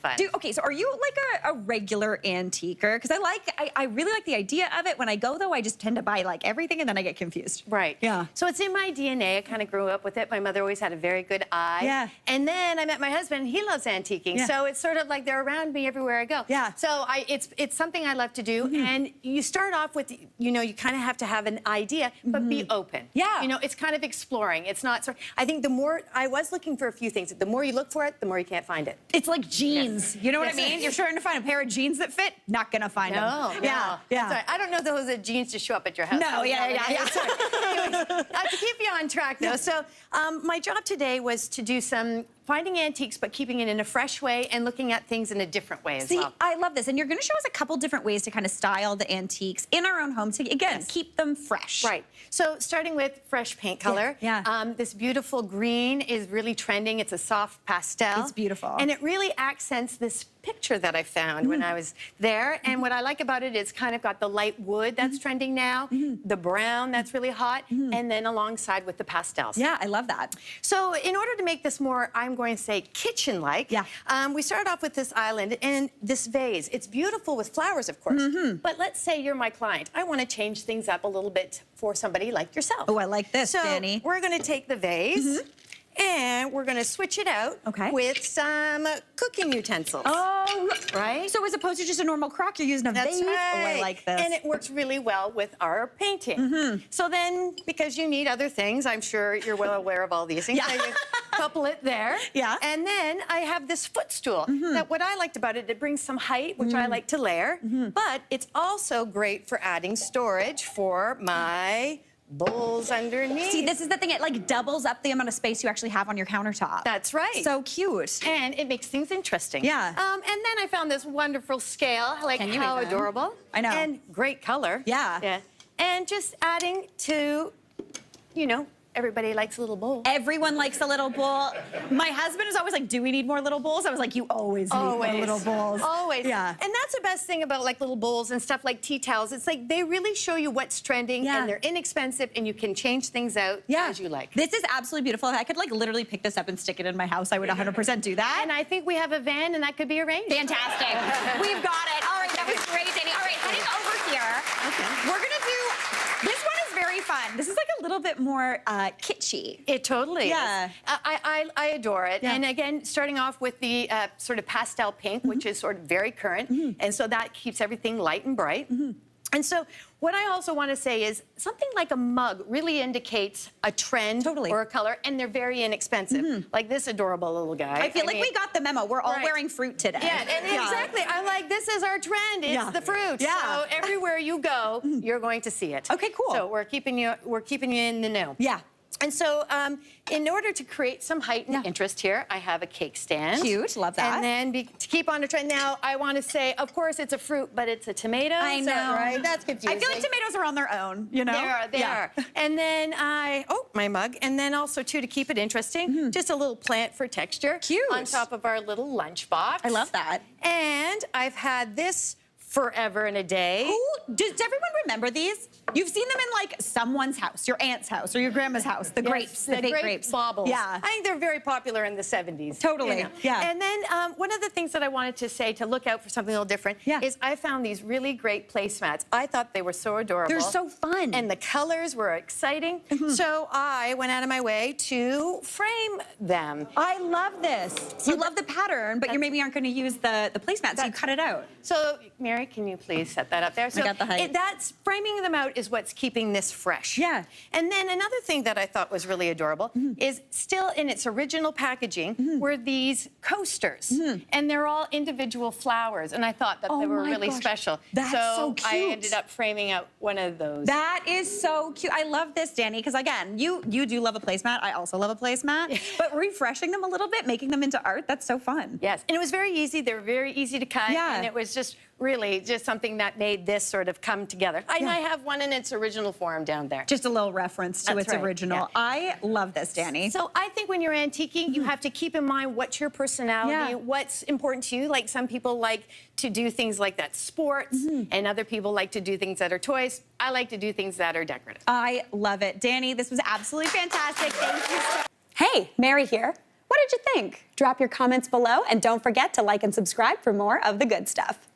fun. Okay, so are you like a regular antiquer? Because I really like the idea of it. When I go though, I just tend to buy like everything and then I get confused. Right. Yeah. So it's in my DNA. I kind of grew up with it. My mother always had a very good eye. Yeah. And then I met my husband. He loves antiquing. Yeah. So it's sort of like they're around me everywhere I go. Yeah. So it's something I love to do. And you start off with, you know, you kind of have to have an idea, but be open. Yeah. You know, it's kind of exploring. It's not, I think the more, I was looking for a few things. The more you look for it, the more you can't find it. It's like jeans. Yes. You know what Yes. I mean? You're trying to find a pair of jeans that fit, not gonna find them. No, Yeah. Yeah. Sorry, I don't know those are jeans to show up at your house. No, yeah. Sorry. Anyways, to keep you on track though, so my job today was to do some finding antiques, but keeping it in a fresh way and looking at things in a different way as well. See, I love this. And you're going to show us a couple different ways to kind of style the antiques in our own home to, again, keep them fresh. Right. So starting with fresh paint color. Yeah. This beautiful green is really trending. It's a soft pastel. It's beautiful. And it really accents this picture that I found when I was there. And what I like about it is kind of got the light wood that's trending now, the brown that's really hot, and then alongside with the pastels. Yeah, I love that. So in order to make this more, I'm going to say kitchen-like, we started off with this island and this vase. It's beautiful with flowers, of course, but let's say you're my client. I want to change things up a little bit for somebody like yourself. Oh, I like this, Danny. So we're going to take the vase and we're going to switch it out with some cooking utensils. Oh, right? So as opposed to just a normal crock, you're using a vase? Right. Oh, I like this. And it works really well with our painting. So then, because you need other things, I'm sure you're well aware of all these things. Yeah. I couple it there. Yeah. And then I have this footstool. That what I liked about it, it brings some height, which I like to layer, but it's also great for adding storage for my bowls underneath. See, this is the thing. It like doubles up the amount of space you actually have on your countertop. That's right. So cute. And it makes things interesting. Yeah. And then I found this wonderful scale. Like, how adorable. I know. And great color. Yeah. Yeah. And just adding to, you know, everybody likes a little bowl. Everyone likes a little bowl. My husband is always like, do we need more little bowls? I was like, you always need more little bowls. Always. Yeah. And that's the best thing about like little bowls and stuff like tea towels. It's like they really show you what's trending and they're inexpensive and you can change things out as you like. This is absolutely beautiful. If I could like literally pick this up and stick it in my house, I would 100% do that. And I think we have a van and that could be arranged. Fantastic. We've got it. All right, that was great, Danny. All right, heading over here. Okay. We're gonna do, this one is very fun. This is like a little bit more kitschy. It totally is. Yeah. I adore it. And again, starting off with the sort of pastel pink, which is sort of very current. And so that keeps everything light and bright. And so what I also want to say is something like a mug really indicates a trend or a color, and they're very inexpensive. Like this adorable little guy. I feel like we got the memo. We're all wearing fruit today. Yeah, and exactly. I'm like, this is our trend. It's the fruit. Yeah. So everywhere you go, you're going to see it. Okay, cool. So we're keeping you in the know. Yeah. And so in order to create some height and interest here, I have a cake stand. Cute, love that. And then to keep on the trend, now I want to say, of course, it's a fruit, but it's a tomato. I know. Right? That's confusing. I feel like tomatoes are on their own, you know? They are. And then my mug. And then also, too, to keep it interesting, just a little plant for texture. Cute. On top of our little lunch box. I love that. And I've had this forever and a day. Does everyone remember these? You've seen them in like someone's house, your aunt's house or your grandma's house, the grapes, the fake grapes. Baubles. Yeah. I think they're very popular in the 70s. Totally, You know? yeah. And then one of the things that I wanted to say to look out for something a little different is I found these really great placemats. I thought they were so adorable. They're so fun. And the colors were exciting. So I went out of my way to frame them. I love this. You love the pattern, but you maybe aren't going to use the placemat, so you cut it out. So, Mary, can you please set that up there? So I got the height. That's framing them out is what's keeping this fresh. Yeah. And then another thing that I thought was really adorable is still in its original packaging were these coasters. And they're all individual flowers. And I thought that they were really special. That's so cute. I ended up framing out one of those. That is so cute. I love this, Danny, because again, you do love a placemat. I also love a placemat. But refreshing them a little bit, making them into art, that's so fun. Yes, and it was very easy. They were very easy to cut. Yeah. And it was just really just something that made this sort of come together. And I have one in its original form down there. Just a little reference to its original. Yeah. I love this, Danny. So I think when you're antiquing, you have to keep in mind what's your personality, what's important to you. Like some people like to do things like that sports, and other people like to do things that are toys. I like to do things that are decorative. I love it. Danny, this was absolutely fantastic. Thank you so much. Hey, Mary here. What did you think? Drop your comments below and don't forget to like and subscribe for more of the good stuff.